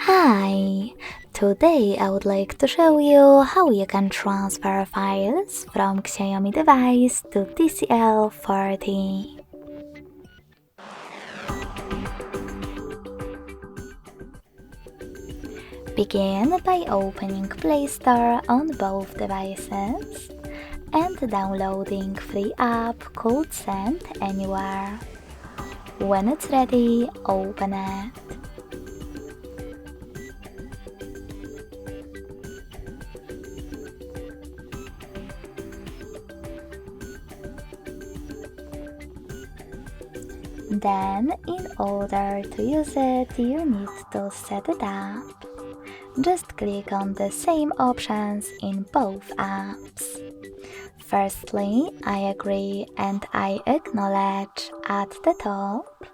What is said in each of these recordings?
Hi! Today I would like to show you how you can transfer files from Xiaomi device to TCL 40. Begin by opening Play Store on both devices and downloading free app called Send Anywhere. When it's ready, open it. Then, in order to use it, you need to set it up. Just click on the same options in both apps. Firstly, I agree and I acknowledge at the top.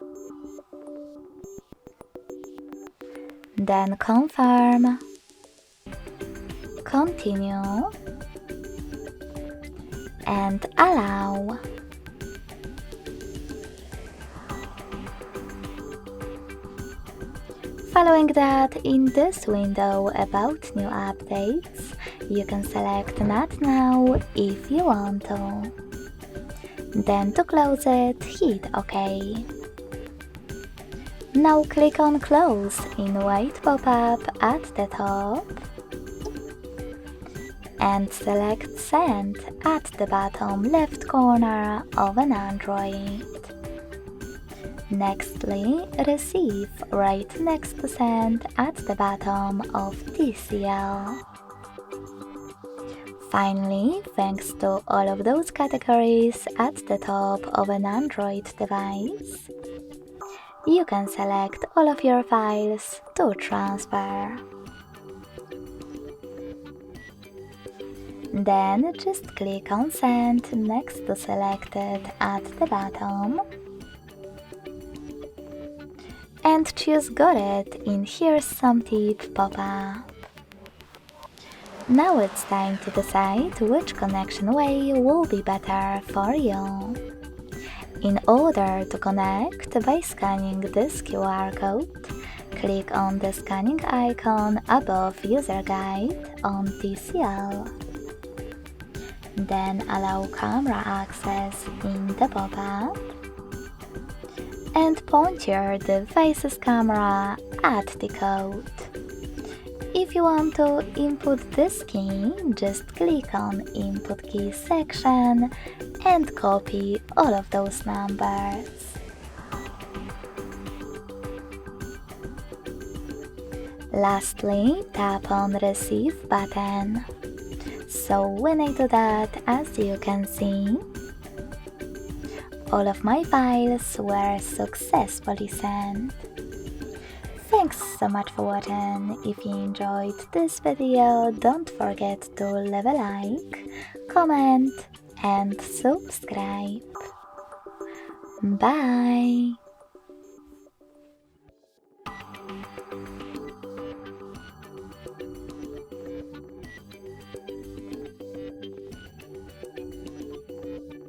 Then confirm, continue, and allow. Following that, in this window about new updates, you can select Not Now if you want to. Then to close it, hit OK. Now click on Close in white pop-up at the top and select Send at the bottom left corner of an Android. Nextly, Receive right next to Send at the bottom of TCL. Finally, thanks to all of those categories at the top of an Android device, you can select all of your files to transfer. Then just click on Send next to Selected at the bottom and choose Got It in Here's Some Tip pop-up. Now it's time to decide which connection way will be better for you. In order to connect by scanning this QR code, click on the scanning icon above User Guide on TCL. Then allow camera access in the pop-up and point your device's camera at the code. If you want to input this key, just click on Input Key section and copy all of those numbers. Lastly, tap on Receive button. So when I do that, as you can see, all of my files were successfully sent. Thanks so much for watching. If you enjoyed this video, don't forget to leave a like, comment and subscribe. Bye!